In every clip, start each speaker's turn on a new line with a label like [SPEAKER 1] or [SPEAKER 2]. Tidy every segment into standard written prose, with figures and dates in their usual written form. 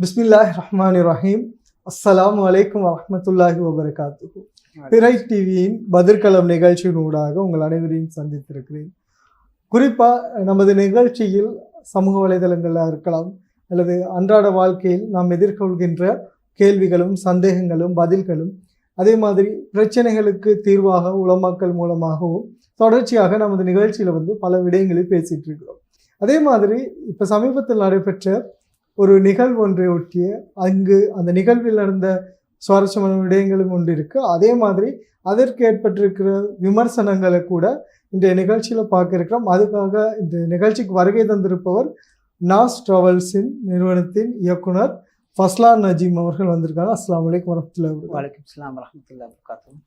[SPEAKER 1] பிஸ்மில்லாஹிர் ரஹ்மானிர் ரஹீம். அஸ்ஸலாமு அலைக்கும் வரஹ்மத்துல்லாஹி வபரகாத்துஹு. பிறை டிவியின் பதிர்களம் நிகழ்ச்சியினூடாக உங்கள் அனைவரையும் சந்தித்திருக்கிறேன். குறிப்பாக நமது நிகழ்ச்சியில் சமூக வலைதளங்களாக இருக்கலாம் அல்லது அன்றாட வாழ்க்கையில் நாம் எதிர்கொள்கின்ற கேள்விகளும் சந்தேகங்களும் பதில்களும், அதே மாதிரி பிரச்சனைகளுக்கு தீர்வாக உலமாக்கல் மூலமாகவும் தொடர்ச்சியாக நமது நிகழ்ச்சியில் பல விடயங்களை பேசிகிட்டு இருக்கிறோம். அதே மாதிரி இப்போ சமீபத்தில் நடைபெற்ற ஒரு நிகழ்வு ஒன்றை ஒட்டிய அந்த நிகழ்வில் நடந்த சுவாரஸ்யமான விடயங்களும் ஒன்று இருக்குது. அதே மாதிரி அதற்கு ஏற்பட்டிருக்கிற விமர்சனங்களை கூட இன்றைய நிகழ்ச்சியில் பார்க்க இருக்கிறோம். அதுக்காக இந்த நிகழ்ச்சிக்கு வருகை தந்திருப்பவர் நாஸ் டிராவல்ஸின் நிறுவனத்தின் இயக்குனர் ஃபஸ்லான் நஜீம் அவர்கள் வந்திருக்காங்க. அஸ்ஸலாமு அலைக்கும் வரஹ்மத்துல்லாஹி வபரகாத்துஹு.
[SPEAKER 2] வலைக்கும் ஸலாம் வரஹ்மத்துல்லாஹி வபரகாத்துஹு.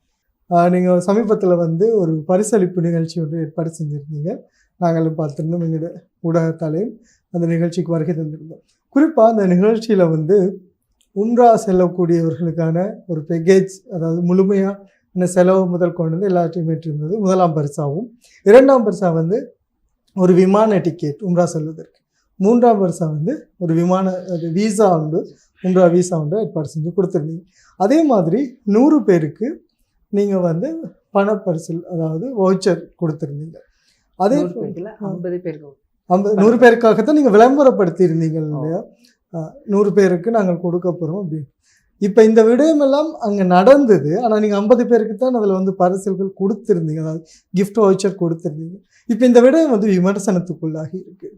[SPEAKER 1] நீங்கள் சமீபத்தில் ஒரு பரிசளிப்பு நிகழ்ச்சி ஒன்று ஏற்பாடு செஞ்சுருந்தீங்க. நாங்களும் பார்த்துருந்தோம். எங்களோட ஊடகத்தாலையும் அந்த நிகழ்ச்சிக்கு வருகை தந்திருந்தோம். குறிப்பாக அந்த நிகழ்ச்சியில் உம்ரா செல்லக்கூடியவர்களுக்கான ஒரு பேக்கேஜ், அதாவது முழுமையான செலவு முதல் கொண்டு எல்லாத்தையும் ஏற்றிருந்தது. முதலாம் பரிசாகவும், இரண்டாம் பரிசாக ஒரு விமான டிக்கெட் உம்ரா செல்வதற்கு, மூன்றாம் பரிசாக ஒரு விமான வீசா உம்ரா வீசா ஏற்பாடு செஞ்சு கொடுத்துருந்தீங்க. அதே மாதிரி 100 பேருக்கு நீங்கள் பணப்பரிசில், அதாவது வவுச்சர் கொடுத்துருந்தீங்க. அதே
[SPEAKER 2] 50 பேருக்கு
[SPEAKER 1] 100 பேருக்காகத்தான் நீங்கள் விளம்பரப்படுத்தி இருந்தீங்க இல்லையா? 100 பேருக்கு நாங்கள் கொடுக்க போகிறோம் அப்படின்னு. இப்போ இந்த விடயமெல்லாம் அங்கே நடந்தது. ஆனால் நீங்கள் 50 பேருக்கு தான் அதில் பரிசில்கள் கொடுத்துருந்தீங்க, அதாவது கிஃப்ட் வவுச்சர் கொடுத்துருந்தீங்க. இப்போ இந்த விடயம் விமர்சனத்துக்குள்ளாகி இருக்கு.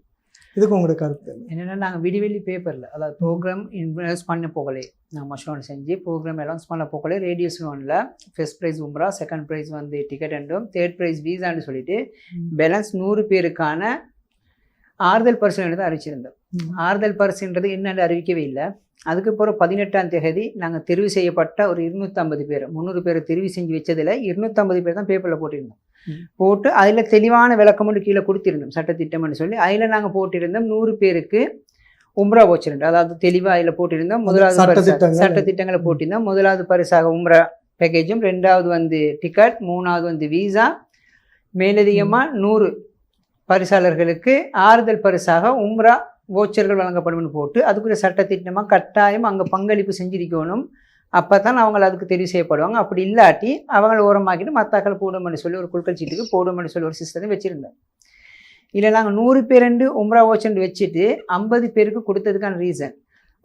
[SPEAKER 1] இதுக்கு உங்களோட கருத்து
[SPEAKER 2] என்னென்னா, நாங்கள் விடிவெளி பேப்பரில், அதாவது ப்ரோக்ராம் இன்வெஸ்ட் பண்ண போகலே, நாங்கள் மஷோன் செஞ்சு ப்ரோக்ராம் அனௌன்ஸ் பண்ண போகலே ரேடியோ ஸ்லோனில் ஃபர்ஸ்ட் ப்ரைஸ் உம்ரா, செகண்ட் ப்ரைஸ் டிக்கெட் என்றும், தேர்ட் ப்ரைஸ் வீசான்னு சொல்லிட்டு பேலன்ஸ் 100 பேருக்கான ஆறுதல் பரிசுன்னு தான் அறிவிச்சிருந்தோம். ஆறுதல் பரிசுன்றது என்னென்னு அறிவிக்கவே இல்லை. அதுக்கப்புறம் 18ஆம் தேதி நாங்கள் தெரிவு செய்யப்பட்ட ஒரு 250 பேர், 300 பேர் தெரிவு செஞ்சு வச்சதில் 250 பேர் தான் பேப்பரில் போட்டிருந்தோம். போட்டு அதில் தெளிவான விளக்கம் மட்டும் கீழே கொடுத்திருந்தோம், சட்டத்திட்டம்னு சொல்லி. அதில் நாங்கள் போட்டிருந்தோம் 100 பேருக்கு உம்ரா வச்சிருந்தோம். அதாவது தெளிவாக அதில் போட்டிருந்தோம். முதலாவது சட்டத்திட்டங்களை போட்டிருந்தோம். முதலாவது பரிசாக உம்ரா பேக்கேஜும், ரெண்டாவது டிக்கெட், மூணாவது வீசா, மேலதிகமாக 100 பரிசாளர்களுக்கு ஆறுதல் பரிசாக உம்ரா வவுச்சர்கள் வழங்கப்படும்னு போட்டு, அதுக்குரிய சட்டத்திட்டமாக கட்டாயம் அங்கே பங்களிப்பு செஞ்சிருக்கணும். அப்போ தான் அவங்கள அதுக்கு தெரிவு செய்யப்படுவாங்க. அப்படி இல்லாட்டி அவங்கள ஓரமாக்கிட்டு மத்தாக்கள் போடும்னு சொல்லி ஒரு குழுக்கள் சீட்டுக்கு போடும்னு சொல்லி ஒரு சிஸ்டத்தை வச்சுருந்தோம். இல்லை, நாங்கள் 100 பேர் உம்ரா வவுச்சர் வச்சுட்டு 50 பேருக்கு கொடுத்ததுக்கான ரீசன்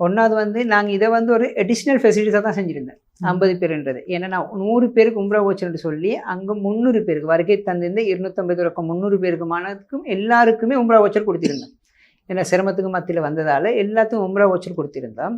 [SPEAKER 2] ஒன்றாவது நாங்கள் இதை ஒரு அடிஷ்னல் ஃபெசிலிட்டிஸாக தான் செஞ்சுருந்தேன். 50 பேருன்றது ஏன்னா 100 பேருக்கு உம்ரா வவுச்சர்னு சொல்லி அங்கே 300 பேருக்கு வருகை தந்திருந்த 250 ரொக்கம் 300 பேருக்குமானதுக்கும் எல்லாருக்குமே உம்ரா வவுச்சர் கொடுத்திருந்தோம். ஏன்னா சிரமத்துக்கு மத்தியில் வந்ததால் எல்லாத்துக்கும் உம்ரா வவுச்சர் கொடுத்திருந்தோம்.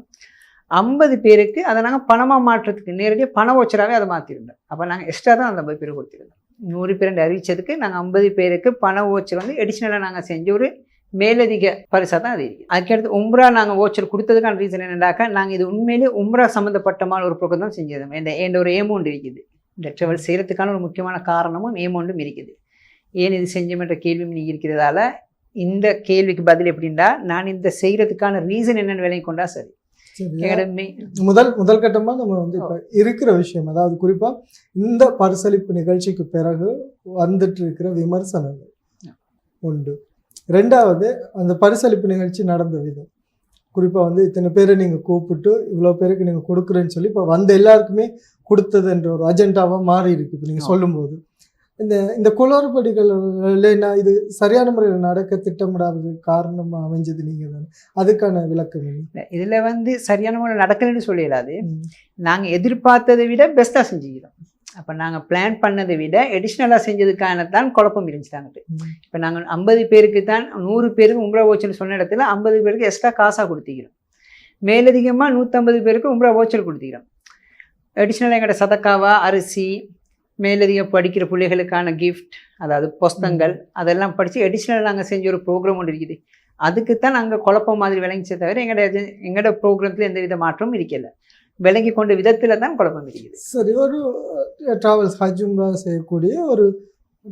[SPEAKER 2] 50 பேருக்கு அதை நாங்கள் பணமாக மாற்றத்துக்கு நேரடியாக பண வவுச்சராகவே அதை மாற்றிருந்தோம். அப்போ நாங்கள் எக்ஸ்ட்ரா தான் அந்த 50 பேருக்கு கொடுத்திருந்தோம். 100 பேர் அறிவித்ததுக்கு நாங்கள் 50 பேருக்கு பண வவுச்சர் எடிஷ்னலாக நாங்கள் செஞ்ச ஒரு மேலதிக பரிசாக தான் அது இருக்குது. அதுக்கடுத்து உம்ரா நாங்கள் வவுச்சர் கொடுத்ததுக்கான ரீசன் என்னென்னாக்கா, நாங்கள் இது உண்மையிலே உம்ரா சம்மந்தப்பட்டமான ஒரு ப்ரோக்ராம் தான் செஞ்சது. எந்த ஒரு ஏமௌண்ட் இருக்குது. இந்த ட்ராவல் செய்கிறதுக்கான ஒரு முக்கியமான காரணமும் ஏமௌண்ட்டும் இருக்குது. ஏன் இது செஞ்சோம்ன்ற கேள்வியும் நீங்கள் இருக்கிறதால இந்த கேள்விக்கு பதில் எப்படின்னா, நான் இந்த செய்கிறதுக்கான ரீசன் என்னென்னு விலையை கொண்டா சரி.
[SPEAKER 1] முதல் கட்டமாக நம்ம இப்போ இருக்கிற விஷயம், அதாவது குறிப்பாக இந்த பரிசளிப்பு நிகழ்ச்சிக்கு பிறகு வந்துட்டு இருக்கிற விமர்சனங்கள் உண்டு. ரெண்டாவது, அந்த பரிசளிப்பு நிகழ்ச்சி நடந்த விதம், குறிப்பாக இத்தனை பேரை நீங்கள் கூப்பிட்டு இவ்வளோ பேருக்கு நீங்கள் கொடுக்குறேன்னு சொல்லி இப்போ எல்லாருக்குமே கொடுத்ததுன்ற ஒரு அஜெண்டாவாக மாறி இருக்கு. இப்போ நீங்கள் சொல்லும்போது இந்த குளறுபடிகள் இல்லைன்னா இது சரியான முறையில் நடக்க திட்டமிடாத காரணமாக அமைஞ்சது நீங்கள் தானே. அதுக்கான விளக்கம் இல்லை.
[SPEAKER 2] இதில் சரியான முறையில் நடக்கலன்னு சொல்லிடாது. நாங்கள் எதிர்பார்த்ததை விட பெஸ்ட்டாக செஞ்சுக்கிறோம். அப்போ நாங்கள் பிளான் பண்ணதை விட எடிஷ்னலாக செஞ்சதுக்கான தான் குழப்பம் இருந்துச்சுட்டாங்க. இப்போ நாங்கள் 50 பேருக்கு தான் 100 பேருக்கு உம்ரா வவுச்சர் சொன்ன இடத்துல 50 பேருக்கு எக்ஸ்ட்ரா காசாக கொடுத்திக்கிறோம். மேலதிகமாக 150 பேருக்கு உம்ரா வவுச்சர் கொடுத்திக்கிறோம். எடிஷ்னலாக எங்களோட சதக்காவா, அரிசி, மேலதிக படிக்கிற பிள்ளைகளுக்கான கிஃப்ட், அதாவது புஸ்தங்கள், அதெல்லாம் படித்து எடிஷ்னலாக நாங்கள் செஞ்ச ஒரு ப்ரோக்ராம் ஒன்று இருக்குது. அதுக்கு தான் நாங்கள் குழப்பம் மாதிரி விளங்கிச்சே தவிர எங்களோட ப்ரோக்ராமத்தில் எந்த வித மாற்றமும் இருக்கல. விளங்கி கொண்ட விதத்தில் தான் குழப்பம் இருக்குது.
[SPEAKER 1] சரி, ஒரு ட்ராவல்ஸ் ஹஜ் உம்ரா செய்யக்கூடிய ஒரு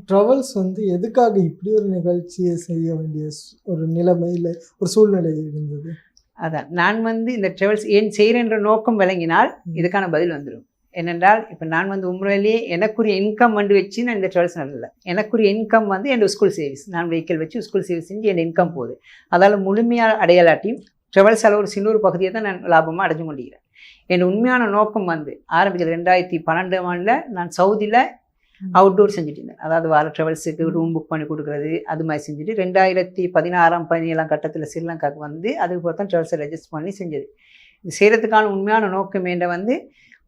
[SPEAKER 1] ட்ராவல்ஸ் எதுக்காக இப்படி ஒரு நிகழ்ச்சியை செய்ய வேண்டிய ஒரு நிலைமையில் ஒரு சூழ்நிலை இருந்தது?
[SPEAKER 2] அதான் நான் இந்த ட்ராவல்ஸ் ஏன் செய்கிறேன்ற நோக்கம் விளங்கினால் இதுக்கான பதில் வந்துடும். என்னென்றால், இப்போ நான் உம்ராலேயே எனக்குரிய இன்கம் வச்சு நான் இந்த ட்ராவல்ஸ் நடல. எனக்குரிய இன்கம் என்னோட ஸ்கூல் சர்வீஸ், நான் வெஹிக்கிள் வச்சு ஸ்கூல் சர்வீஸ் செஞ்சு என் இன்கம் போகுது. அதால் முழுமையாக அடையாளாட்டியும் ட்ரெவல்ஸால் ஒரு சின்ன ஒரு பகுதியை தான் நான் லாபமாக அடைஞ்சு கொண்டிருக்கிறேன். என் உண்மையான நோக்கம் வந்து ஆரம்பிக்கிறது 2012 ஆண்டில் நான் சவுதியில் அவுட்டோர் செஞ்சுட்டு இருந்தேன். அதாவது வார ட்ரெவல்ஸுக்கு ரூம் புக் பண்ணி கொடுக்குறது அது மாதிரி செஞ்சுட்டு 2016-17 கட்டத்தில் ஸ்ரீலங்காவுக்கு வந்து அதுக்கு போல தான் ட்ரெவல்ஸை ரெஜிஸ்டர் பண்ணி செஞ்சது. இது செய்கிறதுக்கான உண்மையான நோக்கம் என்ன வந்து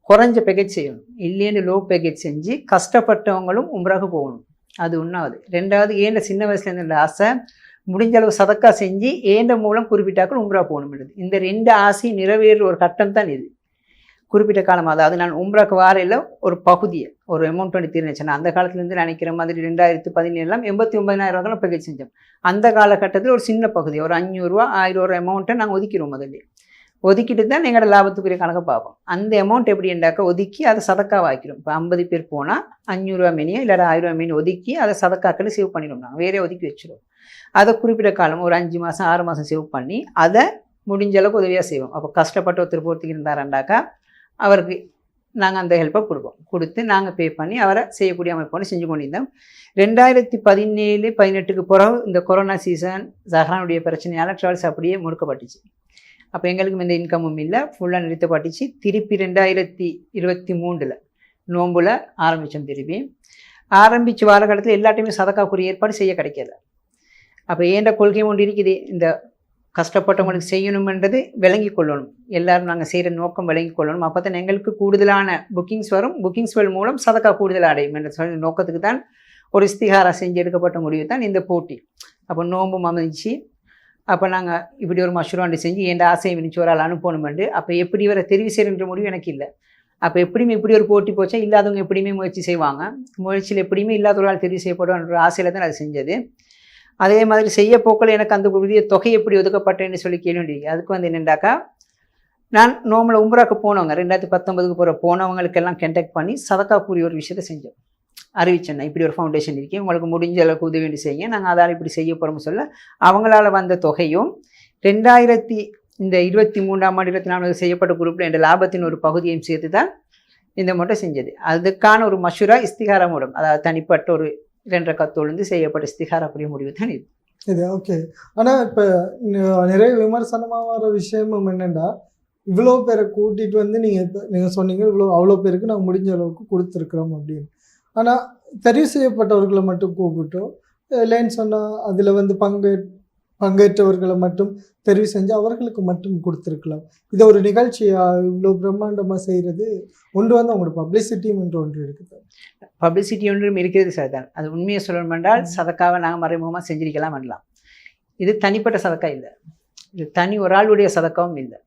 [SPEAKER 2] குறைஞ்ச பேக்கேஜ் செய்யணும், இல்லைன்னு லோ பேக்கேஜ் செஞ்சு கஷ்டப்பட்டவங்களும் உம்ராக்கு போகணும். அது ஒன்றாவது. ரெண்டாவது ஏண்ட சின்ன வயசுலேருந்து இந்த ஆசை முடிஞ்ச அளவு சதக்கா செஞ்சு ஏண்ட மூலம் குறிப்பிட்டாக்கள் உம்ரா போகணும்ன்றது. இந்த 2 ஆசையும் நிறைவேற ஒரு கட்டம் தான் இது. குறிப்பிட்ட காலம் அதாவது நான் உம்ராக்கு வாரையில் ஒரு பகுதியை ஒரு அமௌண்ட் பண்ணி தீர்ந்துச்சேன். அந்த காலத்துலேருந்து நினைக்கிற மாதிரி 2017 89,000 பேக்கேஜ் செஞ்சோம். அந்த காலகட்டத்தில் ஒரு சின்ன பகுதி ஒரு 500 ரூபா 1000 ரூபா அமௌண்ட்டை நாங்கள் ஒதுக்கிடுவோம். முதல்ல ஒதுக்கிட்டு தான் எங்களோட லாபத்துக்குரிய கணக்கை பார்ப்போம். அந்த அமௌண்ட் எப்படி என்றாக்க ஒதுக்கி அதை சதக்காக ஆக்கிடும். இப்போ 50 பேர் போனால் 500 ரூபா மீனியோ இல்லை 1000 ரூபா மீன் ஒதுக்கி அதை சதக்காக்கள் சேவ் பண்ணிடுவோம். நாங்கள் வேறே ஒதுக்கி வச்சிடுவோம். அதை குறிப்பிட்ட காலம் ஒரு 5 மாதம் 6 மாதம் சேவ் பண்ணி அதை முடிஞ்ச அளவுக்கு உதவியாக செய்வோம். அப்போ கஷ்டப்பட்ட ஒருத்தர் போர்த்திக்கு இருந்தாராண்டாக்கா அவருக்கு நாங்கள் அந்த ஹெல்ப்பை கொடுப்போம். கொடுத்து நாங்கள் பே பண்ணி அவரை செய்யக்கூடிய அமைப்போடு செஞ்சு கொண்டிருந்தோம். 2017-18 பிறகு இந்த கொரோனா சீசன் ஜஹ்ரானுடைய பிரச்சனையால் ட்ராவல்ஸ் அப்படியே முடுக்கப்பட்டுச்சு. அப்போ எங்களுக்கு எந்த இன்கமும் இல்லை, ஃபுல்லாக நிறுத்தப்பட்டுச்சு. திருப்பி 2023 நோம்பில் ஆரம்பித்தோம். திருப்பி ஆரம்பித்து வார காலத்தில் எல்லாத்தையுமே சதக்காக்குரிய ஏற்பாடு செய்ய கிடைக்கல. அப்போ ஏண்ட கொள்கை ஒன்று இருக்குது, இந்த கஷ்டப்பட்டவங்களுக்கு செய்யணுமென்றது விளங்கி கொள்ளணும். எல்லோரும் நாங்கள் செய்கிற நோக்கம் விளங்கி கொள்ளணும். அப்போ தான் எங்களுக்கு கூடுதலான புக்கிங்ஸ் வரும். புக்கிங்ஸ்கள் மூலம் சதக்கா கூடுதல் அடையும் என்ற சொல்லி நோக்கத்துக்கு தான் ஒரு இஸ்திகாரா செஞ்சு எடுக்கப்பட்ட முடிவு தான் இந்த போட்டி. அப்போ நோம்பும் அமைச்சு அப்போ நாங்கள் இப்படி ஒரு மஷ்ரூவாண்டி செஞ்சு என் ஆசையை வினிச்சு ஒரு ஆள் அனுப்பணுமெண்டு. அப்போ எப்படி இவரை தெரிவு செய்கிற முடிவு எனக்கு இல்லை. அப்போ எப்படியுமே இப்படி ஒரு போட்டி போச்சா இல்லாதவங்க எப்படியுமே முயற்சி செய்வாங்க. முயற்சியில் எப்படியுமே இல்லாத ஒரு ஆள் தெரிவு செய்யப்படும்ன்ற ஆசையில் தான் அது செஞ்சது. அதே மாதிரி செய்ய போக்கில் எனக்கு அந்த உரிய தொகை எப்படி ஒதுக்கப்பட்டேன்னு சொல்லி கேள்வி. அதுக்கு வந்து என்னென்னாக்கா நான் நோம்பில் உம்ராக்கு போனவங்க 2019 போனவங்களுக்கெல்லாம் கண்டக்ட் பண்ணி சதக்கா கூறிய ஒரு விஷயத்தை செஞ்சோம். அறிவிச்சேன், இப்படி ஒரு ஃபவுண்டேஷன் இருக்கேன், உங்களுக்கு முடிஞ்ச அளவுக்கு உதவி செய்யுங்க, நாங்கள் அதால் இப்படி செய்ய போகிறோம்னு சொல்ல அவங்களால வந்த தொகையும் 2023 செய்யப்பட்ட குரூப்பில் என்ற லாபத்தின் ஒரு பகுதியையும் சேர்த்து தான் இந்த மட்டும் செஞ்சது. அதுக்கான ஒரு மஷூரா இஸ்திகாரா மூலம், அதாவது தனிப்பட்ட ஒரு 2 கத்தொழுந்து செய்யப்பட்ட இஸ்திகாராக்குரிய முடிவு தான் இது.
[SPEAKER 1] இது ஓகே. ஆனால் இப்போ நிறைய விமர்சனமாக வர விஷயமும் என்னென்னா, இவ்வளோ பேரை கூட்டிகிட்டு வந்து நீங்கள் சொன்னீங்க அவ்வளோ பேருக்கு நாங்கள் முடிஞ்ச அளவுக்கு கொடுத்துருக்குறோம் அப்படின்னு. ஆனால் தெரிவு செய்யப்பட்டவர்களை மட்டும் கூப்பிட்டோம் இல்லைன்னு சொன்னால் அதில் வந்து பங்கேற்றவர்களை மட்டும் தெரிவு செஞ்சு அவர்களுக்கு மட்டும் கொடுத்துருக்கலாம். இதை ஒரு நிகழ்ச்சியாக இவ்வளோ பிரம்மாண்டமாக செய்கிறது ஒன்று வந்து அவங்களோட பப்ளிசிட்டியும் என்று ஒன்று இருக்குது.
[SPEAKER 2] பப்ளிசிட்டி ஒன்றும் இருக்கிறது சார் தான். அது உண்மையை சொல்லணும் என்றால் சதக்காவை நாங்கள் மறைமுகமாக செஞ்சிருக்கலாம் பண்ணலாம். இது தனிப்பட்ட சதக்கா இல்லை, இது தனி ஒரு ஆளுடைய சதக்காவும் இல்லை.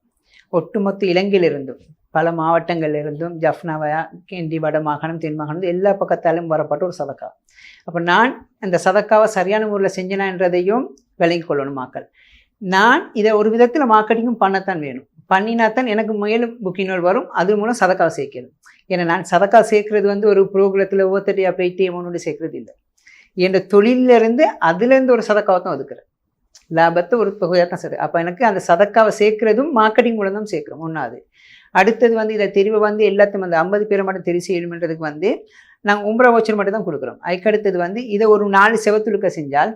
[SPEAKER 2] ஒட்டுமொத்த இலங்கையிலிருந்தும் பல மாவட்டங்களிலிருந்தும் ஜஃப்னாவா கிண்டி வட மாகாணம் தென் மாகாணம் எல்லா பக்கத்தாலும் வரப்பட்ட ஒரு சதக்கா. அப்போ நான் அந்த சதக்காவை சரியான முறையில் செஞ்சனா என்றதையும் விளங்கி கொள்ளணும் மக்கள். நான் இதை ஒரு விதத்தில் மார்க்கெட்டிங்கும் பண்ணத்தான் வேணும். பண்ணினாத்தான் எனக்கு மேலும் புக்கிங்கள் வரும். அது மூலம் சதக்காவை சேர்க்கணும். ஏன்னா நான் சதக்கா சேர்க்கறது வந்து ஒரு ப்ரோக்ராத்தில் ஒவ்வொருத்தரையாக போயிட்டு ஒன்று சேர்க்கறது இல்லை. என் தொழிலிருந்து அதுலேருந்து ஒரு சதக்காவை தான் ஒதுக்குறேன். லாபத்தை ஒரு தொகையாக தான் சேர்த்து. அப்போ எனக்கு அந்த சதக்காவை சேர்க்கறதும் மார்க்கெட்டிங் மூலம் தான் சேர்க்குறோம். ஒன்றாவது. அடுத்தது வந்து இதை தெரிவை வந்து எல்லாத்தையும் வந்து 50 பேரை மட்டும் தெரிவு செய்யணுன்றதுக்கு வந்து நாங்கள் உம்ரா வச்சர் மட்டும் தான் கொடுக்குறோம். அதுக்கடுத்தது வந்து இதை ஒரு 4 செவத்துழுக்க செஞ்சால்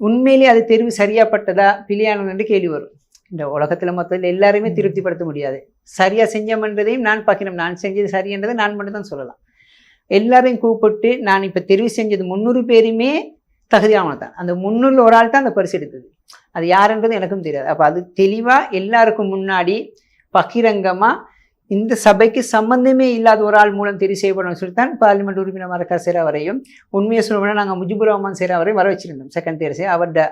[SPEAKER 2] உண்மையிலே அது தெரிவு சரியாப்பட்டதா பிள்ளையானது என்று கேள்வி வரும். இந்த உலகத்தில் மொத்தத்தில் எல்லாருமே திருப்திப்படுத்த முடியாது. சரியாக செஞ்சோம்ன்றதையும் நான் பார்க்கணும். நான் செஞ்சது சரியன்றதை நான் மட்டும் தான் சொல்லலாம். எல்லாரையும் கூப்பிட்டு நான் இப்போ தெரிவு செஞ்சது 300 பேருமே தகுதியானது தான். அந்த 300 ஒரு ஆள் தான் அந்த பரிசு எடுத்தது. அது யாருன்றது எனக்கும் தெரியாது. அப்போ அது தெளிவாக எல்லாருக்கும் முன்னாடி பகிரங்கமாக இந்த சபைக்கு சம்பந்தமே இல்லாத ஒரு ஆள் மூலம் தெரிவு செய்யப்படணும்னு சொல்லித்தான் பார்லிமெண்ட் உறுப்பினர் மரக்கா சேரா வரையும் உண்மையை சொல்லணும்னா நாங்கள் முஜிபுர் ரஹ்மான் சேரா வரையும் வர வச்சுருந்தோம். செகண்ட் தேர்ட் அவரோட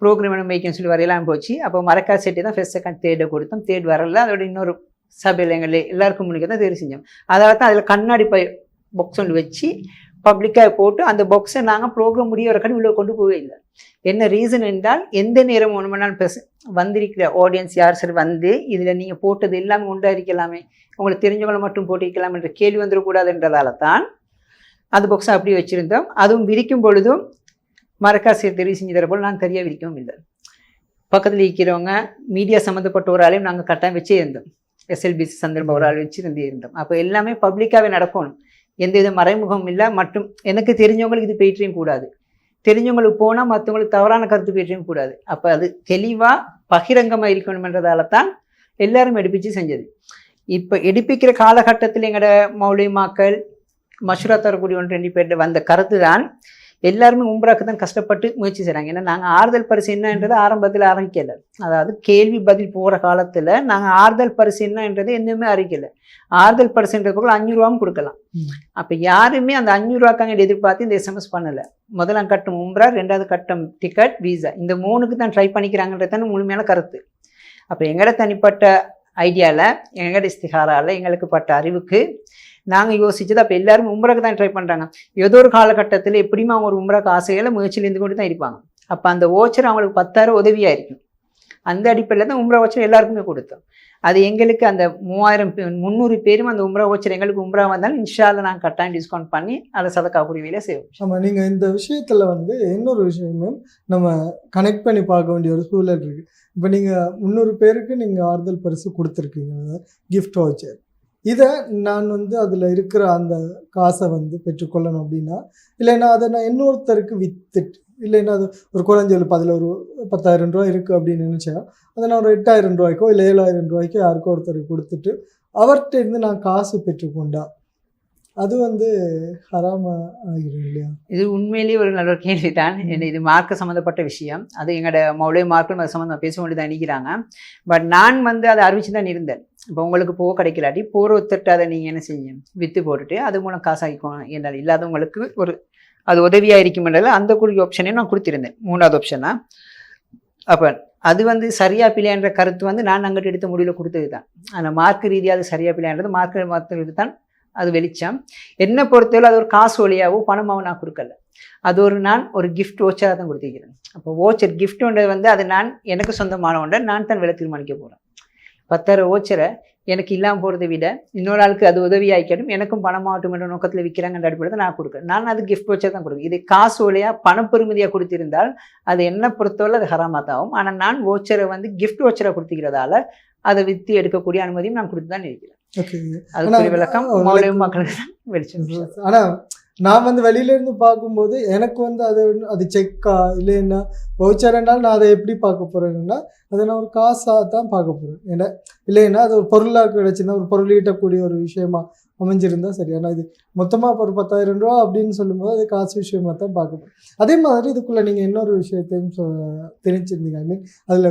[SPEAKER 2] ப்ரோக்ராம் வைக்கன்னு சொல்லி வரையெல்லாம் போச்சு. அப்போ மரக்கா சேட்டி தான் ஃபர்ஸ்ட் செகண்ட் தேர்டை கொடுத்தோம். தேர்ட் வரல. அதோட இன்னொரு சபையில் எங்களை எல்லாருக்கும் முன்னிக்க தான் தெரிவு செஞ்சோம். அதாவது தான் அதில் கண்ணாடி பாக்ஸ் ஒன்று வச்சு பப்ளிக்காக போட்டு அந்த பாக்ஸை நாங்கள் ப்ரோக்ராம் முடிய வர இவ்வளோ கொண்டு போவே இல்லை. என்ன ரீசன் என்றால் எந்த நேரம் 1 மணி நேரம் வந்திருக்கிற ஆடியன்ஸ் யார் சரி வந்து இதில் நீங்கள் போட்டது எல்லாமே உண்டாயிருக்கலாமே, உங்களுக்கு தெரிஞ்சவங்களை மட்டும் போட்டிருக்கலாம் என்ற கேள்வி வந்துடக்கூடாதுன்றதால தான் அந்த பாக்ஸை அப்படியே வச்சுருந்தோம். அதுவும் விரிக்கும் பொழுதும் மரக்காசியை தெரிவு செஞ்சு தர போல் நாங்கள் தனியாக விரிக்கவும் இல்லை. பக்கத்தில் இருக்கிறவங்க மீடியா சம்மந்தப்பட்ட ஒரு ஆளையும் நாங்கள் கட்டாயம் வச்சே இருந்தோம். SLBC சந்தர்ப்பம் ஒரு ஆள் வச்சு இருந்தோம். அப்போ எல்லாமே பப்ளிக்காகவே நடக்கணும். எந்த வித மறைமுகம் இல்லை. மற்றும் எனக்கு தெரிஞ்சவங்களுக்கு இது போயிட்டையும் கூடாது, தெரிஞ்சவங்களுக்கு போனால் மற்றவங்களுக்கு தவறான கருத்து போயிட்டையும் கூடாது. அப்போ அது தெளிவாக பகிரங்கமாக இருக்கணுமென்றதால தான் எல்லாரும் எடுப்பிச்சு செஞ்சது. இப்போ எடுப்பிக்கிற காலகட்டத்தில் எங்களோட மௌலிமாக்கள் மஷூரா தரக்கூடிய 1-2 பேர் வந்த கருத்து தான் எல்லாருமே உம்ராக்கு தான் கஷ்டப்பட்டு முயற்சி செய்கிறாங்க. ஏன்னா நாங்கள் ஆறுதல் பரிசு என்னன்றது ஆரம்பத்தில் ஆரம்பிக்கலை. அதாவது கேள்வி பதில் போகிற காலத்தில் நாங்கள் ஆறுதல் பரிசு என்னன்றது எதுவுமே அறிவிக்கலை. ஆறுதல் பரிசுன்றதுக்கு 500 ரூபாவும் கொடுக்கலாம். அப்போ யாருமே அந்த 500 ரூபாய்க்காக எதிர்பார்த்து இந்த எஸ்எம்எஸ் பண்ணலை. முதலாம் கட்டம் உம்ரா, 2வது கட்டம் டிக்கெட், வீசா, இந்த 3க்கு தான் ட்ரை பண்ணிக்கிறாங்கன்றது தான் முழுமையான கருத்து. அப்போ எங்களோட தனிப்பட்ட ஐடியாவில், எங்களோட இஸ்திகாராவில் எங்களுக்கு பட்ட அறிவுக்கு நாங்கள் யோசிச்சது அப்போ எல்லாரும் உம்ராக்கு தான் ட்ரை பண்ணுறாங்க. ஏதோ ஒரு காலகட்டத்தில் எப்படியுமே அவங்க ஒரு உம்ராக்கு ஆசைகளை முயற்சியில் இருந்து கொண்டு தான் இருப்பாங்க. அப்போ அந்த ஓச்சர் அவங்களுக்கு 10,000 உதவியாக இருக்கும். அந்த அடிப்படையில் தான் உம்ரா ஓச்சர் எல்லாருக்குமே கொடுத்தோம். அது எங்களுக்கு அந்த 300 பேரும் அந்த உம்ரா ஓச்சர் எங்களுக்கு உம்ரா வந்தாலும் இன்ஷால்ல நாங்கள் கட்டாயம் டிஸ்கவுண்ட் பண்ணி அதை சதக்கா குருவியில் செய்வோம்.
[SPEAKER 1] ஆமாம், நீங்கள் இந்த விஷயத்தில் வந்து இன்னொரு விஷயமும் நம்ம கனெக்ட் பண்ணி பார்க்க வேண்டிய ஒரு சூழல் இருக்குது. இப்போ நீங்கள் 300 பேருக்கு நீங்கள் ஆறுதல் பரிசு கொடுத்துருக்கீங்க, கிஃப்ட் வவுச்சர். இதை நான் வந்து அதில் இருக்கிற அந்த காசை வந்து பெற்றுக்கொள்ளணும் அப்படின்னா, இல்லைன்னா அதை நான் இன்னொருத்தருக்கு விற்றுட்டு, இல்லைன்னா அது ஒரு குறைஞ்ச அதில் ஒரு 10,000 ரூபா இருக்குது அப்படின்னு நினச்சா அதை நான் ஒரு 8,000 ரூபாய்க்கோ இல்லை 7,000 ரூபாய்க்கோ யாருக்கோ ஒருத்தருக்கு கொடுத்துட்டு அவர்கிட்ட இருந்து நான் காசு பெற்றுக்கொண்டா அது வந்து ஹராமா ஆகிடும் இல்லையா?
[SPEAKER 2] இது உண்மையிலேயே ஒரு நல்ல ஒரு கேள்வி தான். இது மார்க்க சம்மந்தப்பட்ட விஷயம். அது எங்களோட மௌலிய மார்க்கும் அது சம்மந்தம் பேச வேண்டி தான் நினைக்கிறாங்க. பட் நான் வந்து அதை அறிவிச்சு தான் இருந்தேன். இப்போ உங்களுக்கு போக கிடைக்கலாட்டி போகிற ஒத்துட்டு அதை நீங்கள் என்ன செய்யும், விற்று போட்டுட்டு அது மூலம் காசாகிக்கணும் என்றால் இல்லாதவங்களுக்கு ஒரு அது உதவியாக இருக்குமென்றால் அந்த கூடிய ஆப்ஷனையும் நான் கொடுத்திருந்தேன், 3வது ஆப்ஷனாக. அப்போ அது வந்து சரியா பிள்ளைன்ற கருத்து வந்து நான் அங்கிட்ட எடுத்த முடிவில் கொடுத்தது தான். ஆனால் மார்க் ரீதியாக அது சரியா பிள்ளைன்றது மார்க்கு தான் அது வெளிச்சம். என்னை பொறுத்தவரை அது ஒரு காசு வழியாவோ பணமாகவும் நான் கொடுக்கல. அது நான் ஒரு கிஃப்ட் ஓச்சராக தான் கொடுத்துக்கிறேன். அப்போ ஓச்சர் கிஃப்ட்ன்றது வந்து அது எனக்கு சொந்தமான ஒன்றை நான் தான் விலை தீர்மானிக்க போகிறேன். 10,000 ஓச்சரை எனக்கு இல்லாமல் போகிறத விட இன்னொரு ஆளுக்கு அது உதவி ஆகிக்கணும், எனக்கும் பணமாகட்டும் என்ற நோக்கத்தில் விற்கிறாங்கன்ற அடிப்படையில் நான் கொடுக்குறேன். நான் அது கிஃப்ட் வச்சா தான் கொடுக்குறேன். இது காசு வழியாக பணப்பெருமதியாக கொடுத்திருந்தால் அது என்ன பொறுத்தவரை அது ஹராமாத்தாகும். ஆனால் நான் ஓச்சரை வந்து கிஃப்ட் ஓச்சராக கொடுத்துக்கிறதால அதை விற்று எடுக்கக்கூடிய அனுமதியும் நான் கொடுத்து தான் இருக்கிறேன். அதுக்குரிய விளக்கம் மக்களுக்கு தான் வெளிச்சம்.
[SPEAKER 1] ஆனால் நான் வந்து வெளியிலேருந்து பார்க்கும்போது எனக்கு வந்து அது செக்கா இல்லைன்னா வவுச்சர்னால் நான் அதை எப்படி பார்க்க போகிறேன்னா அதை நான் ஒரு காசாக தான் பார்க்க போகிறேன். ஏன்னா இல்லைன்னா அது ஒரு பொருளாக கிடச்சிருந்தா ஒரு பொருள் ஈட்டக்கூடிய ஒரு விஷயமா அமைஞ்சிருந்தா சரி. ஆனால் இது மொத்தமாக ஒரு 10,000 ரூபா அப்படின்னு சொல்லும்போது அது காசு விஷயமாக தான் பார்க்க போகிறேன். அதே மாதிரி இதுக்குள்ளே நீங்கள் இன்னொரு விஷயத்தையும் தெரிஞ்சிருந்தீங்க. ஐ மீன் அதில்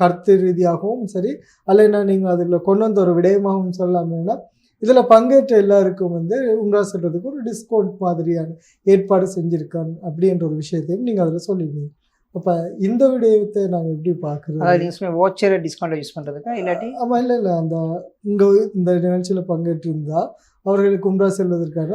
[SPEAKER 1] கருத்து ரீதியாகவும் சரி, அல்லைன்னா நீங்கள் அதில் கொண்டு வந்த ஒரு விடயமாகவும் சொல்லாமேனா இதில் பங்கேற்ற எல்லாருக்கும் வந்து உம்ரா சொல்கிறதுக்கு ஒரு டிஸ்கவுண்ட் மாதிரியான ஏற்பாடு செஞ்சுருக்காங்க அப்படின்ற ஒரு விஷயத்தையும் நீங்கள் அதில் சொல்லிடுவீங்க. அப்போ இந்த விடயத்தை நாங்கள் எப்படி பார்க்குறோம்?
[SPEAKER 2] வாட்சரை டிஸ்கவுண்ட் யூஸ் பண்ணுறதுக்கா இல்லாட்டி?
[SPEAKER 1] ஆமாம், இல்லை அந்த இங்கே இந்த நிகழ்ச்சியில் பங்கேற்றிருந்தால் அவர்களுக்கு உம்ரா செல்வதற்காக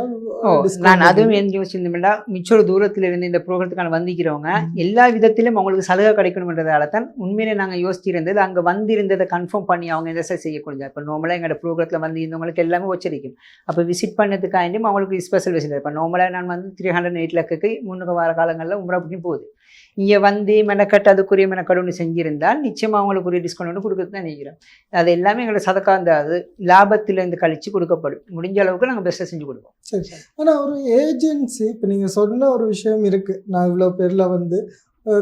[SPEAKER 2] நான் அதுவும் என்ன யோசிச்சிருந்தேன்டா, மிச்சொரு தூரத்தில் இருந்து இந்த ப்ரோக்ராத்துக்கான வந்திக்கிறவங்க எல்லா விதத்திலும் அவங்களுக்கு சலுகை கிடைக்கணுன்றதால தான் உண்மையிலே நாங்கள் யோசிச்சிருந்தது. அங்கே வந்திருந்ததை கன்ஃபார்ம் பண்ணி அவங்க எதை செய்யக்கூடாது. இப்போ நார்மலாக எங்களோட ப்ரோக்ராத்தில் வந்து இருந்தவங்களுக்கு எல்லாமே வச்சிருக்கும். அப்போ விசிட் பண்ணதுக்காண்டியும் அவங்களுக்கு ஸ்பெஷல் விசிட். இப்போ நார்மலாக நான் வந்து 308 லக்குக்கு முன்னுக்கு வர காலங்களில் உம்ரா பண்ணி போகுது. இங்கே வந்து மெனக்கட்டு அதுக்குரிய மெனக்கடு ஒன்று செஞ்சிருந்தால் நிச்சயமாக அவங்களுக்குரிய டிஸ்கவுண்ட் ஒன்று கொடுக்குறது தான் நினைக்கிறேன். அது எல்லாமே எங்களை சதக்கா அந்த அது லாபத்திலேருந்து கழித்து கொடுக்கப்படும். முடிஞ்ச அளவுக்கு நாங்கள் பெஸ்ட்டாக செஞ்சு கொடுப்போம்.
[SPEAKER 1] சரி. ஆனால் ஒரு ஏஜென்சி இப்போ நீங்கள் சொன்ன ஒரு விஷயம் இருக்குது, நான் இவ்வளோ பேரில் வந்து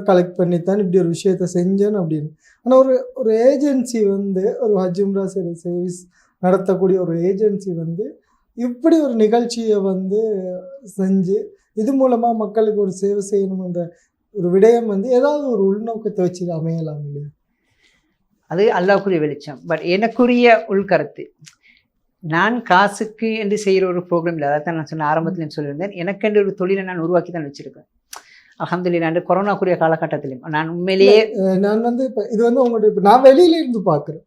[SPEAKER 1] கலெக்ட் பண்ணித்தான் இப்படி ஒரு விஷயத்த செஞ்சேன்னு அப்படின்னு. ஆனால் ஒரு ஏஜென்சி வந்து ஒரு ஹஜ் உம்ரா சர்வீஸ் நடத்தக்கூடிய ஒரு ஏஜென்சி வந்து இப்படி ஒரு நிகழ்ச்சியை வந்து செஞ்சு இது மூலமாக மக்களுக்கு ஒரு சேவை செய்யணுன்ற ஒரு விடயம் வந்து ஏதாவது ஒரு உள்நோக்கத்தை வச்சு அமையலாம் இல்லையா?
[SPEAKER 2] அது அல்லாஹ்வுக்குரிய வெளிச்சம். பட் எனக்குரிய உள்கருத்து, நான் காசுக்கு என்று செய்கிற ஒரு ப்ரோக்ராம் இல்லை. அதான் நான் சொன்ன ஆரம்பத்தில் சொல்லியிருந்தேன். எனக்கென்று ஒரு தொழிலை நான் உருவாக்கி தான் வச்சுருக்கேன். அல்ஹம்துலில்லாஹ் கொரோனாக்குரிய காலகட்டத்திலும் நான் உண்மையிலேயே
[SPEAKER 1] நான் வந்து இப்போ இது வந்து உங்களோட இப்போ நான் வெளியில இருந்து பார்க்குறேன்.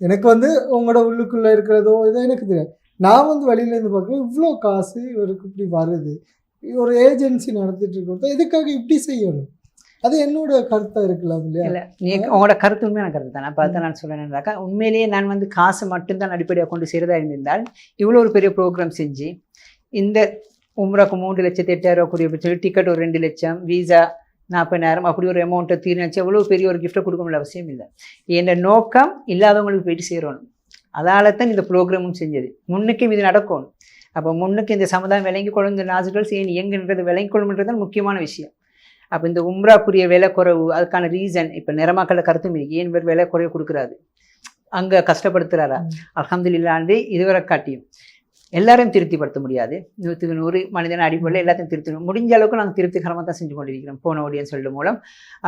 [SPEAKER 1] எனக்கு வந்து உங்களோட உள்ளுக்குள்ளே இருக்கிறதோ இதோ எனக்கு தெரியாது. நான் வந்து வெளியிலேருந்து பார்க்குறேன், இவ்வளோ காசு இவருக்கு இப்படி வருது, ஒரு ஏஜென்சி நடத்திட்டு இருக்கிறது எதுக்காக இப்படி செய்யணும்? அது என்னோட கருத்தாக இருக்கலாம் இல்லையா?
[SPEAKER 2] இல்லை, உங்களோட கருத்து உண்மையான கருத்து தான். நான் பார்த்து நான் சொல்கிறேன்னாக்கா உண்மையிலேயே நான் வந்து காசு மட்டும்தான் அடிப்படையாக கொண்டு செய்கிறதா இருந்திருந்தால் இவ்வளோ ஒரு பெரிய ப்ரோக்ராம் செஞ்சு இந்த உம்ராக்கு 3,08,000 கூடிய சொல்லி டிக்கெட் ஒரு 2 லட்சம், வீசா 40,000 அப்படி ஒரு அமௌண்ட்டை தீர்ந்துச்சு எவ்வளோ பெரிய ஒரு கிஃப்ட்டை கொடுக்க முடிய அவசியம் இல்லை. என் நோக்கம் இல்லாதவங்களுக்கு போயிட்டு சேரணும். அதால தான் இந்த ப்ரோக்ராமும் செஞ்சது. முன்னுக்கும் இது நடக்கணும். அப்போ முன்னுக்கு இந்த சமுதாயம் விளங்கி கொள்ளும், இந்த நாசுகள் இயங்குன்றது விளங்கி கொள்ளும்ன்றது தான் முக்கியமான விஷயம். அப்போ இந்த உம்ராக்குரிய விலை குறைவு அதுக்கான ரீசன் இப்போ நிறமாக்கள கருத்தும் இருக்கு. ஏன் பேர் விலை குறைய கொடுக்குறாரு, அங்கே கஷ்டப்படுத்துகிறாரா? அல்ஹம்துலில்லாஹ் இதுவரை காட்டியும் எல்லாரையும் திருப்திப்படுத்த முடியாது. 100க்கு 100 மனிதன் அடிப்படையில் எல்லாத்தையும் திருத்தணும். முடிஞ்ச அளவுக்கு நாங்கள் திருப்திகரமாக தான் செஞ்சு கொண்டிருக்கிறோம் போன ஆடியன்ஸ் சொல்லும் மூலம்.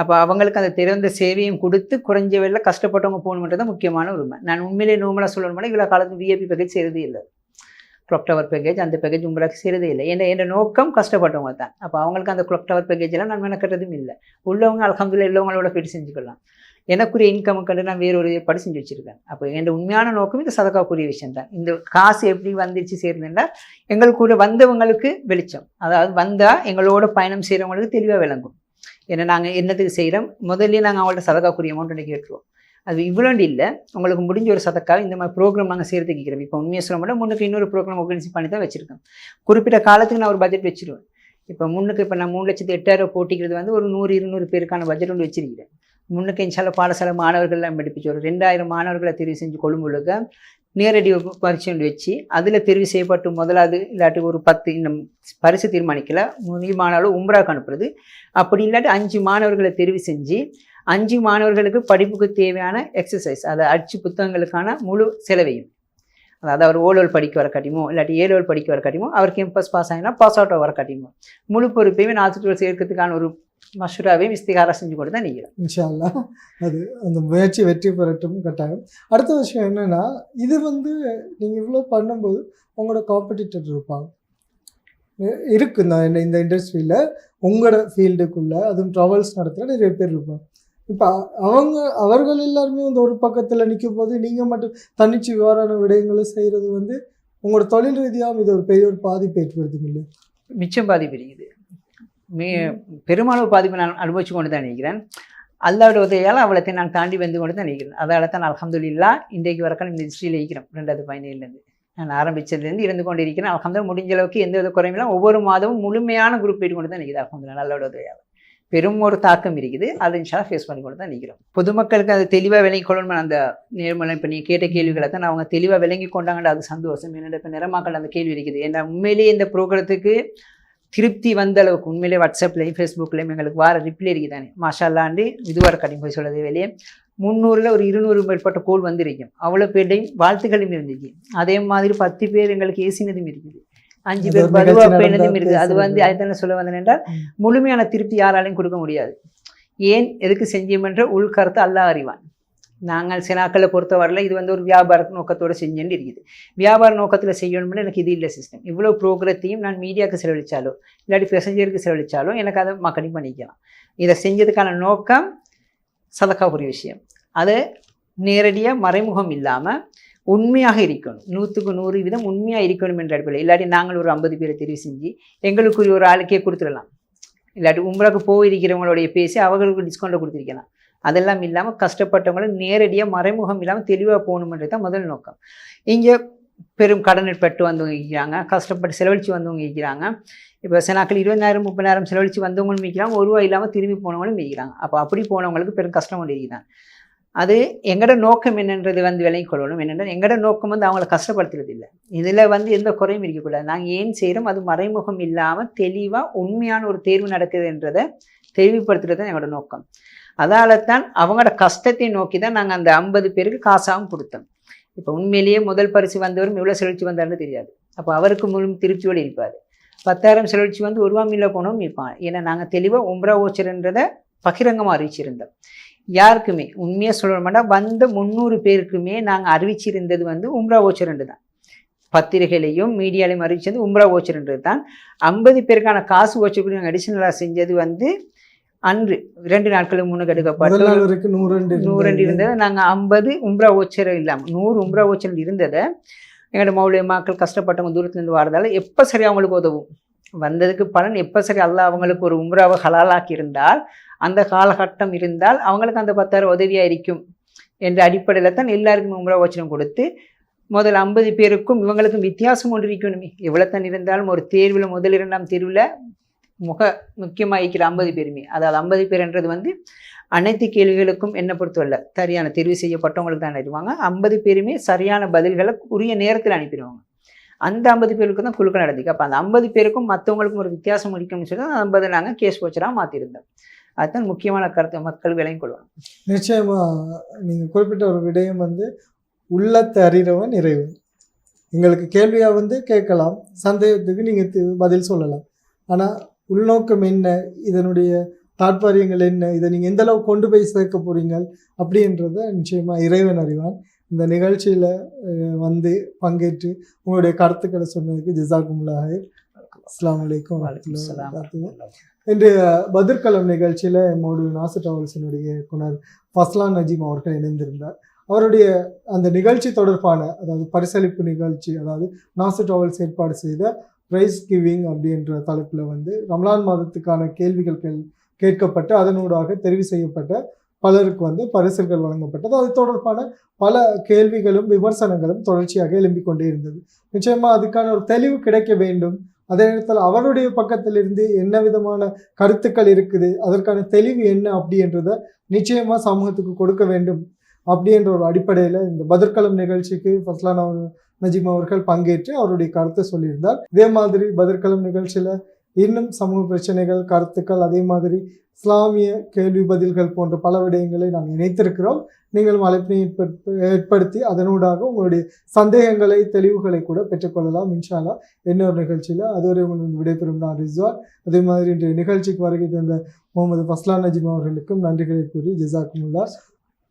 [SPEAKER 2] அப்போ அவங்களுக்கு அந்த திறந்த சேவையும் கொடுத்து குறைஞ்ச வேலை கஷ்டப்பட்டவங்க போகணுன்றது தான் முக்கியமான உரிமை. நான் உண்மையிலே நோமலாக சொல்லணும்னா இவ்வளோ காலத்துக்கு விஐபி பேக்கேஜ் செய்கிறதே இல்லை, க்ளாக் டவர் பேக்கேஜ் அந்த பேக்கேஜ் உங்களுக்கு செய்கிறதே இல்லை. என் நோக்கம் கஷ்டப்பட்டவங்க தான். அப்போ அவங்களுக்கு அந்த க்ளாக் டவர் பேக்கேஜ் எல்லாம் நான் மெனக்கட்டதும் இல்லை. உள்ளவங்க அல்ஹம்துலில்லாஹ் உள்ளவங்களோட போய்ட்டு செஞ்சுக்கலாம். எனக்குரிய இன்கம் கண்டு நான் வேறொரு ஏற்பாடு செஞ்சு வச்சுருக்கேன். அப்போ என் உண்மையான நோக்கம் இந்த சதக்காக்குரிய விஷயம் தான். இந்த காசு எப்படி வந்துச்சு சேர்ந்துன்னா எங்களுக்கு கூட வந்தவங்களுக்கு வெளிச்சம், அதாவது வந்தால் எங்களோட பயணம் செய்கிறவங்களுக்கு தெளிவாக விளங்கும். ஏன்னா நாங்கள் என்னத்துக்கு செய்கிறோம் முதல்ல நாங்கள் அவங்கள்ட்ட சதக்காக்குரிய அமௌண்ட் ஒன்று கேட்டுருவோம். அது இவ்வளோண்டு இல்லை, உங்களுக்கு முடிஞ்ச ஒரு சதக்காக இந்த மாதிரி ப்ரோக்ராம் நாங்கள் செய்கிறதுக்கு கேட்குறோம். இப்போ உண்மையை சொல்ல மாட்டோம், முன்னுக்கு இன்னொரு ப்ரோக்ராம் ஆர்கனைஸ் பண்ணி தான் வச்சுருக்கேன். குறிப்பிட்ட காலத்துக்கு நான் ஒரு பட்ஜெட் வச்சுருவேன். இப்போ முன்னுக்கு இப்போ நான் 3,08,000 போட்டிக்கிறது வந்து ஒரு 100-200 பேருக்கான பட்ஜெட் ஒன்று வச்சிருக்கிறேன். முன்னுக்கு இன்ஷால்ல பாடசாலை மாணவர்கள்லாம் படிப்பிச்சு ஒரு 2000 மாணவர்களை தெரிவு செஞ்சு கொழும்புலுக்க நேரடி பரீட்சை வச்சு அதில் தெரிவு செய்யப்பட்டு முதலாவது இல்லாட்டி ஒரு 10 இன்னும் பரிசு தீர்மானிக்கல மாணவர்கள் உம்ராக்கு அனுப்புறது. அப்படி இல்லாட்டி 5 மாணவர்களை தெரிவு செஞ்சு 5 மாணவர்களுக்கு படிப்புக்கு தேவையான எக்ஸசைஸ், அதை அச்சு புத்தகங்களுக்கான முழு செலவையும், அதாவது அவர் ஓலோல் படிக்க வர காட்டியுமோ இல்லாட்டி ஏலோல் படிக்க வர காட்டியுமோ அவர் கேம்பஸ் பாஸ் ஆகினா பாஸ் அவுட் வர காட்டியுமோ முழு பொறுப்பையுமே நாட்டுக்குள் சேர்க்கறதுக்கான ஒரு மஷூராவையும் இஸ்திகாரா செஞ்சு கொண்டு தான் நிற்கிறோம்.
[SPEAKER 1] இன்ஷா அல்லாஹ் அது அந்த முயற்சி வெற்றி பெறட்டும் கட்டாயம். அடுத்த விஷயம் என்னென்னா, இது வந்து நீங்கள் இவ்வளோ பண்ணும்போது உங்களோட காம்படிட்டர் இருப்பாங்க இருக்கு இந்த இண்டஸ்ட்ரியில் உங்களோட ஃபீல்டுக்குள்ளே, அதுவும் ட்ராவல்ஸ் நடத்துகிற நிறைய பேர் இருப்பாங்க. இப்போ அவர்கள் எல்லாருமே வந்து ஒரு பக்கத்தில் நிற்கும் போது நீங்கள் மட்டும் தன்னிச்சு விவரான விடயங்களை செய்கிறது வந்து உங்களோட தொழில் ரீதியாக இது ஒரு பெரிய ஒரு பாதிப்பு ஏற்படுத்தும் இல்லையா?
[SPEAKER 2] மிச்சம் பாதிப்பு இருக்குது. பெருமளவு பாதிப்பு நான் அனுபவிச்சு கொண்டு தான் நினைக்கிறேன். அல்லாவோட உதவியால் அவ்வளோத்தை நான் தாண்டி வந்து கொண்டு தான் நினைக்கிறேன். அதால் தான் அல்ஹம்துலில்லாஹ் இன்றைக்கு வரைக்கும் இந்த ஹிஸ்ட்ரியில் இருக்கிறோம். 2017 நான் ஆரம்பித்ததுலேருந்து இருந்து கொண்டு இருக்கிறேன். அல்ஹம்துலில்லாஹ் முடிஞ்ச அளவுக்கு எந்த வித குறையிலும் ஒவ்வொரு மாதமும் முழுமையான குரூப் போயிட்டு கொண்டு தான் நிற்குது. அல்ஹம்துலில்லாஹ் அல்லாவோட உதவியால் பெரும் ஒரு தாக்கம் இருக்குது. அதை இன்ஷால்லா ஃபேஸ் பண்ணி கொண்டு தான் நிற்கிறோம். பொதுமக்களுக்கு அது தெளிவாக விளங்கி கொள்ளணும். அந்த நேர்மலை இப்போ நீங்கள் கேட்ட கேள்விகளை தான் அவங்க தெளிவாக விளங்கி கொண்டாங்கன்னு அது சந்தோஷம். என்னோட இப்போ நிறமாக்கள் அந்த கேள்வி இருக்குது. ஏன்னா உண்மையிலேயே இந்த ப்ரோக்ராத்துக்கு திருப்தி வந்த அளவுக்கு உண்மையிலே வாட்ஸ்அப்லையும் ஃபேஸ்புக்லையும் எங்களுக்கு வார ரிப்ளை இருக்குது தானே மாஷால்லாண்டு இதுவரை கட்டி போய் சொல்கிறது வெளியே 300ல் ஒரு 200 மேற்பட்ட கோல் வந்துருக்கும். அவ்வளோ பேர்டையும் வாழ்த்துக்களும் இருந்துச்சு. அதே மாதிரி 10 பேர் எங்களுக்கு ஏசினதும் இருக்குது, 5 பேர் பதுவா பேனதும் இருக்குது. அது வந்து அதுதானே சொல்ல வந்தேன் என்றால் முழுமையான திருப்தி யாராலையும் கொடுக்க முடியாது. ஏன் எதுக்கு செஞ்சோம்ன்ற உள்கருத்து அல்லாஹ் அறிவான். நாங்கள் சினாக்களை பொறுத்த வரல இது வந்து ஒரு வியாபார நோக்கத்தோடு செஞ்சுன்னு இருக்குது. வியாபார நோக்கத்தில் செய்யணும்னு எனக்கு இது இல்லை சிஸ்டம். இவ்வளோ ப்ரோக்ரத்தையும் நான் மீடியாவுக்கு செலவழித்தாலோ இல்லாட்டி பேசஞ்சருக்கு செலவழித்தாலோ எனக்கு அதை மக்களையும் பண்ணிக்கலாம். இதை செஞ்சதுக்கான நோக்கம் சதக்காவுரிய விஷயம். அது நேரடியாக மறைமுகம் இல்லாமல் உண்மையாக இருக்கணும், 100க்கு 100% உண்மையாக இருக்கணும் என்ற அடிப்படையில். இல்லாட்டி நாங்கள் ஒரு 50 பேரை தெரிவு செஞ்சு எங்களுக்குரிய ஒரு ஆளுக்கே கொடுத்துடலாம். இல்லாட்டி உம்ராக்கு போயிருக்கிறவங்களுடைய பேசி அவங்களுக்கு டிஸ்கவுண்ட்டை கொடுத்துருக்கலாம். அதெல்லாம் இல்லாமல் கஷ்டப்பட்டவங்களும் நேரடியாக மறைமுகம் இல்லாமல் தெளிவாக போகணுன்றது தான் முதல் நோக்கம். இங்கே பெரும் கடனில் பெற்று வந்தவங்க இருக்கிறாங்க, கஷ்டப்பட்டு செலவழித்து வந்தவங்க இருக்கிறாங்க. இப்போ சினாக்கள் 20,000 30,000 செலவழித்து வந்தவங்களும் இருக்கிறாங்க, ஒரு ரூபா இல்லாமல் திரும்பி போனவங்களும் இருக்கிறாங்க. அப்போ அப்படி போனவங்களுக்கு பெரும் கஷ்டம் கொண்டு இருக்கிறாங்க. அது எங்களோட நோக்கம் என்னன்றது வந்து விலகி கொள்ளணும். என்னென்னா எங்களோட நோக்கம் வந்து அவங்கள கஷ்டப்படுத்துறது இல்லை. இதில் வந்து எந்த குறையும் இருக்கக்கூடாது. நாங்கள் ஏன் செய்கிறோம் அது மறைமுகம் இல்லாமல் தெளிவாக உண்மையான ஒரு தேர்வு நடக்குதுன்றதை தெளிவுபடுத்துறது தான் எங்களோட நோக்கம். அதால தான் அவங்களோட கஷ்டத்தை நோக்கி தான் நாங்கள் அந்த 50 பேருக்கு காசாகவும் கொடுத்தோம். இப்போ உண்மையிலேயே முதல் பரிசு வந்தவரும் எவ்வளோ செலவழிச்சு வந்தாருன்னு தெரியாது. அப்போ அவருக்கு முழு திருப்தியோடு இருப்பார். 10,000 செலவழிச்சு வந்து 1 ரூபா மில்ல போனவும் இருப்பாங்க. ஏன்னா நாங்கள் தெளிவாக உம்ரா ஓச்சர்ன்றதை பகிரங்கமாக அறிவிச்சிருந்தோம். யாருக்குமே உண்மையாக சொல்லணும்னா வந்த 300 பேருக்குமே நாங்கள் அறிவிச்சிருந்தது வந்து உம்ரா ஓச்சர்ன்றது தான். பத்திரிகையிலையும் மீடியாலையும் அறிவிச்சது உம்ரா ஓச்சர்ன்றது தான். 50 பேருக்கான காசு ஓச்சர் நாங்கள் அடிஷனலாக செஞ்சது வந்து அன்று 2 நாட்களுக்கு முன்னுக்கு எடுக்கப்பட்டு 100 இருந்ததை நாங்கள் 50 உம்ரா ஓச்சர் இல்லாமல் 100 உம்ரா ஓச்சர் இருந்ததை எங்களோட மௌலிய மக்கள் கஷ்டப்பட்டவங்க தூரத்துலேருந்து வரதால எப்போ சரி அவங்களுக்கு உதவும் வந்ததுக்கு பலன் எப்போ சரி அல்லாஹ் அவங்களுக்கு ஒரு உம்ராவை ஹலாலாக்கி இருந்தால் அந்த காலகட்டம் இருந்தால் அவங்களுக்கு அந்த 10,000 உதவியாக இருக்கும் என்ற அடிப்படையில் தான் எல்லாருக்கும் உம்ரா ஓச்சரம் கொடுத்து முதல் 50 பேருக்கும் இவங்களுக்கும் வித்தியாசம் ஒன்று இருக்கணுமே. எவ்வளோ தான் இருந்தாலும் ஒரு தேர்வில் முதல் 2ஆம் தேர்வில் முக்கியமாக இருக்கிற 50 பேருமே, அதாவது 50 பேர்ன்றது வந்து அனைத்து கேள்விகளுக்கும் என்ன பொறுத்தவரை சரியான தெரிவு செய்யப்பட்டவங்களுக்கு தான் அனுப்புவாங்க. 50 பேருமே சரியான பதில்களை உரிய நேரத்தில் அனுப்பிடுவாங்க. அந்த 50 பேருக்கு தான் குழுக்கள் நடந்துக்கு. அப்போ அந்த 50 பேருக்கும் மற்றவங்களுக்கும் ஒரு வித்தியாசம் இருக்கணும்னு சொல்லி அந்த 50 நாங்கள் கேஸ் வச்சராக மாற்றிருந்தோம். அதுதான் முக்கியமான கருத்தை மக்கள் விலையும் கொள்வாங்க.
[SPEAKER 1] நிச்சயமா நீங்கள் குறிப்பிட்ட ஒரு விடயம் வந்து உள்ளத்தை அறிகிறவன் இறைவன். எங்களுக்கு கேள்வியாக வந்து கேட்கலாம், சந்தேகத்துக்கு நீங்கள் பதில் சொல்லலாம். ஆனால் உள்நோக்கம் என்ன, இதனுடைய தாற்பயங்கள் என்ன, இதை நீங்கள் எந்த அளவுக்கு கொண்டு போய் சேர்க்க போகிறீங்க அப்படின்றத நிச்சயமாக இறைவன் அறிவான். இந்த நிகழ்ச்சியில் வந்து பங்கேற்று உங்களுடைய கருத்துக்களை சொன்னதுக்கு ஜஸாக்குமுல்லாஹ் ஹைர். அஸ்ஸலாமு அலைக்கும் வரஹ்மத்துல்லாஹி வபரகாத்துஹு. இன்றைய பதிர்களம் நிகழ்ச்சியில் நம்மோடு நாசர் டிராவல்ஸினுடைய இயக்குனர் ஃபஸ்லான் நஜீம் அவர்கள் இணைந்திருந்தார். அவருடைய அந்த நிகழ்ச்சி தொடர்பான, அதாவது பரிசளிப்பு நிகழ்ச்சி, அதாவது நாசர் டிராவல்ஸ் ஏற்பாடு செய்த ப்ரைஸ் கிவிங் அப்படின்ற தலைப்பில் வந்து ரமலான் மாதத்துக்கான கேள்விகள் கேட்கப்பட்டு அதனூடாக தெரிவு செய்யப்பட்ட பலருக்கு வந்து பரிசுகள் வழங்கப்பட்டது. அது தொடர்பான பல கேள்விகளும் விமர்சனங்களும் தொடர்ச்சியாக எழும்பிக் கொண்டே இருந்தது. நிச்சயமாக அதுக்கான ஒரு தெளிவு கிடைக்க வேண்டும். அதே நேரத்தில் அவருடைய பக்கத்திலிருந்து என்ன விதமான கருத்துக்கள் இருக்குது, அதற்கான தெளிவு என்ன அப்படின்றத நிச்சயமாக சமூகத்துக்கு கொடுக்க வேண்டும் அப்படின்ற ஒரு அடிப்படையில் இந்த பதிர்களம் நிகழ்ச்சிக்கு ஃபஸ்லான் நஜீம் அவர்கள் பங்கேற்று அவருடைய கருத்தை சொல்லியிருந்தார். இதே மாதிரி பதிர்களம் நிகழ்ச்சியில் இன்னும் சமூக பிரச்சனைகள், கருத்துக்கள், அதே மாதிரி இஸ்லாமிய கேள்வி பதில்கள் போன்ற பல விடயங்களை நாங்கள் இணைத்திருக்கிறோம். நீங்களும் அழைப்பினை ஏற்படுத்தி அதனூடாக உங்களுடைய சந்தேகங்களை, தெளிவுகளை கூட பெற்றுக்கொள்ளலாம் இன்ஷா அல்லாஹ் இன்னொரு நிகழ்ச்சியில். அதுவரை உங்களுக்கு விடைபெறும் நான் ரிஸ்வான். அதே மாதிரி இன்றைய நிகழ்ச்சிக்கு வருகை தந்த முகமது ஃபஸ்லான் நஜீம் அவர்களுக்கும் நன்றிகளை கூறி ஜஸாக்குமுல்லாஹ்.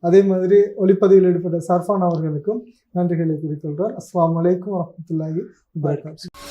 [SPEAKER 1] அதே மாதிரி ஒளிப்பதிவில் ஈடுபட்ட சர்ஃபான் அவர்களுக்கும் நன்றிகளை கூறிக்கொள்கிறார். அஸ்ஸலாமு அலைக்கும் வரஹ்மத்துல்லாஹி வபரகாத்துஹு.